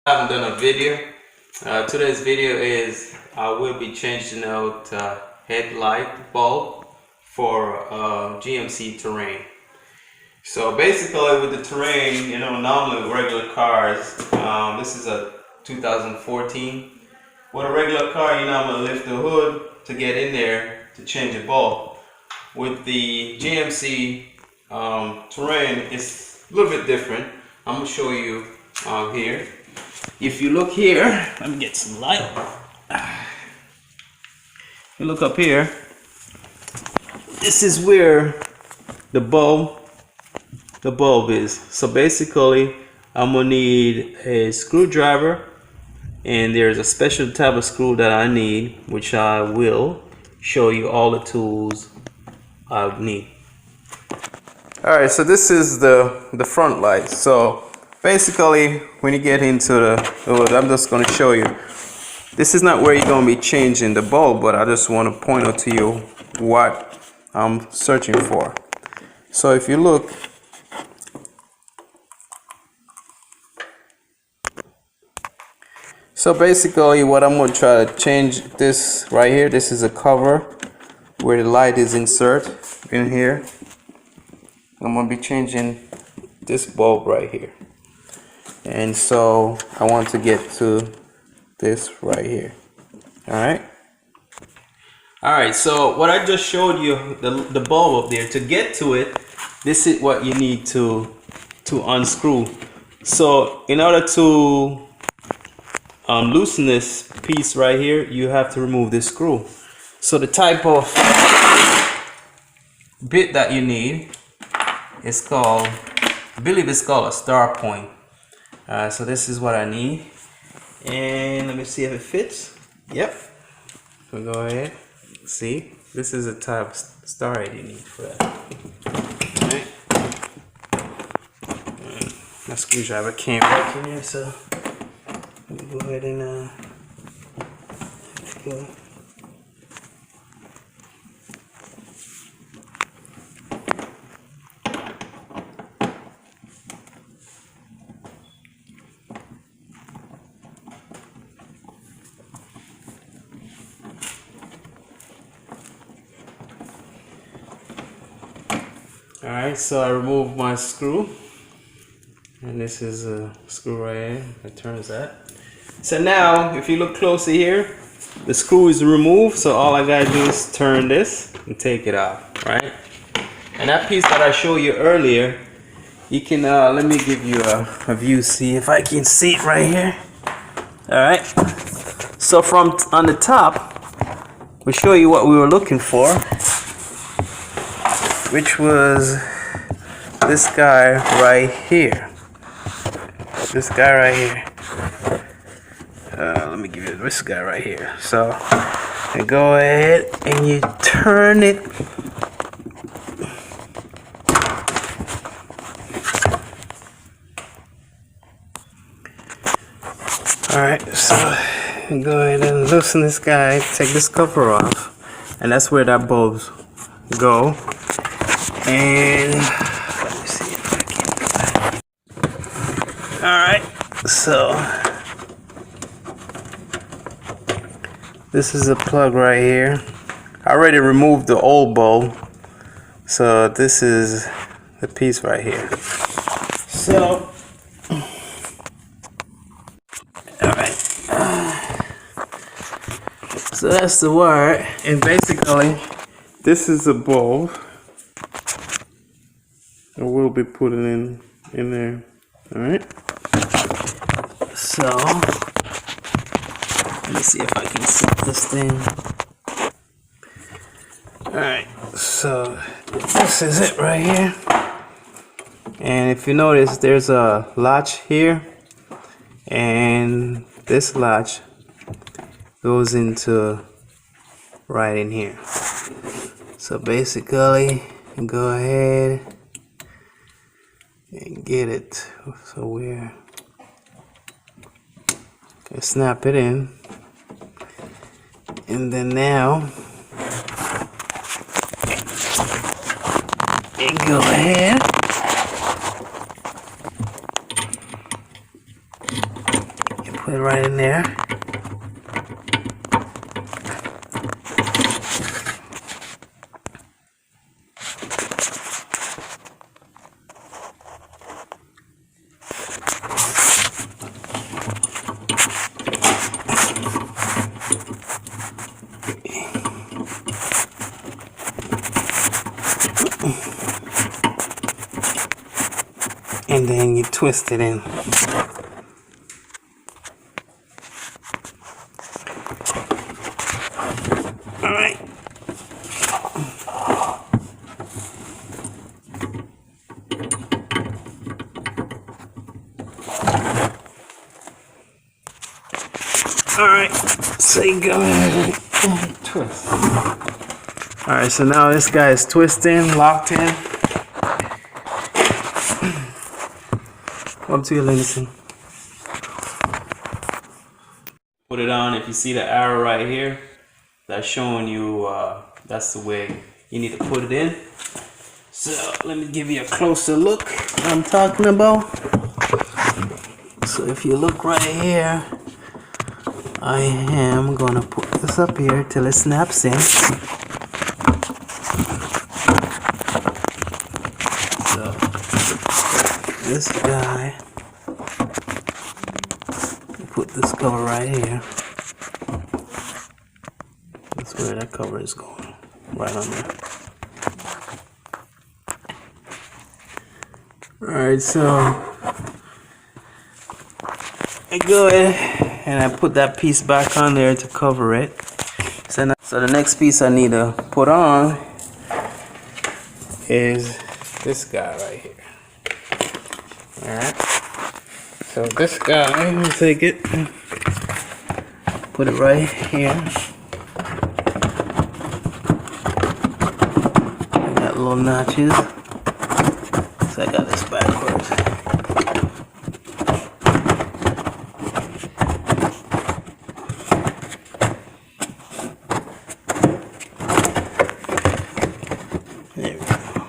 I haven't done a video. Today's video is I will be changing out headlight bulb for GMC Terrain. So basically with the Terrain, normally with regular cars, this is a 2014. With a regular car, you normally lift the hood to get in there to change the bulb. With the GMC Terrain, it's a little bit different. I'm going to show you here. If you look here, let me get some light. You look up here, this is where the bulb is. So basically, I'm gonna need a screwdriver, and there's a special type of screw that I need, which I will show you all the tools I need. All right, so this is the front light. So basically, when you get into the hood, I'm just going to show you. This is not where you're going to be changing the bulb, but I just want to point out to you what I'm searching for. So if you look, so basically what I'm going to try to change this right here. This is a cover where the light is inserted in here. I'm going to be changing this bulb right here. And so I want to get to this right here. Alright, so what I just showed you, the bulb up there, to get to it, this is what you need to unscrew. So in order to loosen this piece right here, you have to remove this screw. So the type of bit that you need is called, I believe it's called a star point. So this is what I need, and let me see if it fits. Yep. So go ahead. See, this is the type of star head you need for that. Alright. My screwdriver can't work in here, so let me go ahead and go. Alright, so I removed my screw, and this is a screw right here that turns that. So now, if you look closer here, the screw is removed, so all I gotta do is turn this and take it out, right? And that piece that I showed you earlier, you can, let me give you a view, see if I can see it right here. Alright, so from on the top, we'll show you what we were looking for, which was this guy right here. This guy right here. Let me give you this guy right here. So you go ahead and you turn it. Alright, so you go ahead and loosen this guy, take this cover off, and that's where that bulbs go. And let me see if I can. Alright, so this is a plug right here. I already removed the old bulb, so this is the piece right here. So alright, so that's the wire, and basically this is the bulb. I will be putting in there. Alright. So let me see if I can set this thing. Alright, so this is it right here. And if you notice, there's a latch here, and this latch goes into right in here. So basically, go ahead and get it, so we're gonna snap it in, and then now and go ahead right in there. And then you twist it in. Alright. Alright, so you go ahead and twist. Alright, so now this guy is twisting, locked in. Up to you, Lindsay. Put it on. If you see the arrow right here, that's showing you that's the way you need to put it in. So let me give you a closer look what I'm talking about. So if you look right here, I am gonna put this up here till it snaps in. So this guy, put this cover right here. That's where that cover is going, right on there. Alright, so I go ahead and I put that piece back on there to cover it. So the next piece I need to put on is this guy right here. Alright, so this guy, we'll take it, put it right here. I got little notches, so I got this backwards. There we go.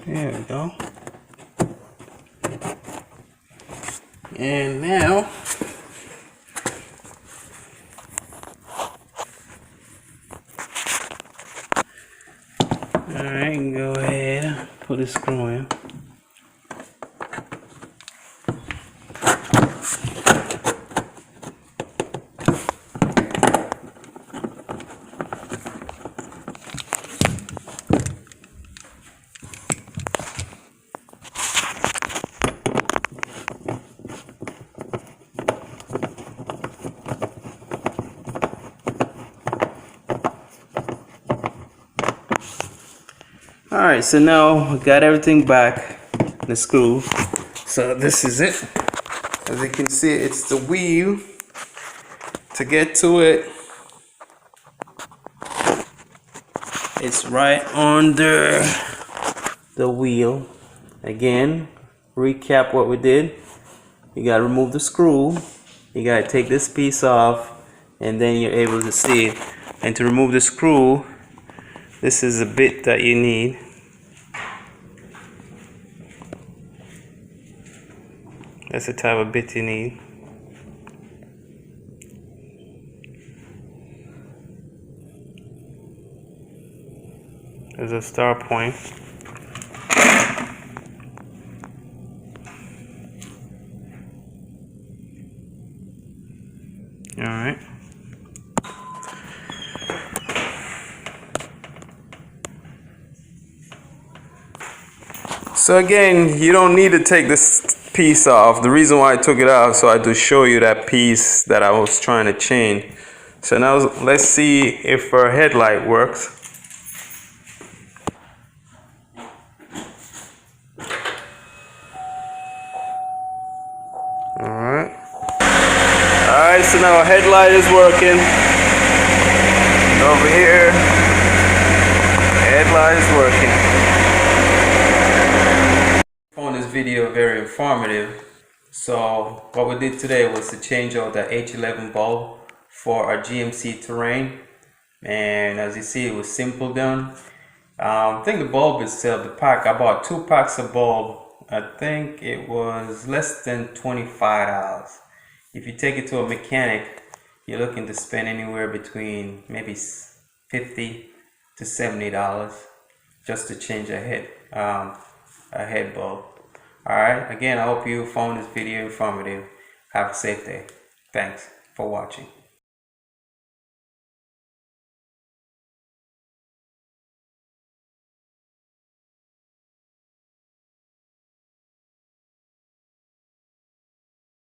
There we go. And now alright, go ahead, put a screw in. Alright, so now we got everything back in the screw. So this is it. As you can see, it's the wheel. To get to it, it's right under the wheel. Again, recap what we did. You gotta remove the screw. You gotta take this piece off, and then you're able to see it. And to remove the screw, this is a bit that you need. That's the type of bit you need. There's a star point. Alright. So again, you don't need to take this piece off. The reason why I took it off, so I had to show you that piece that I was trying to change. So now let's see if our headlight works. Alright. Alright, so now our headlight is working. Over here, headlight is working. I found this video very informative. So what we did today was to change out the H11 bulb for our GMC Terrain, and as you see, it was simple done. I think the bulb itself, the pack, I bought 2 packs of bulb I think it was less than $25. If you take it to a mechanic, you're looking to spend anywhere between maybe $50 to $70 just to change a head bulb. Alright, again, I hope you found this video informative. Have a safe day. Thanks for watching.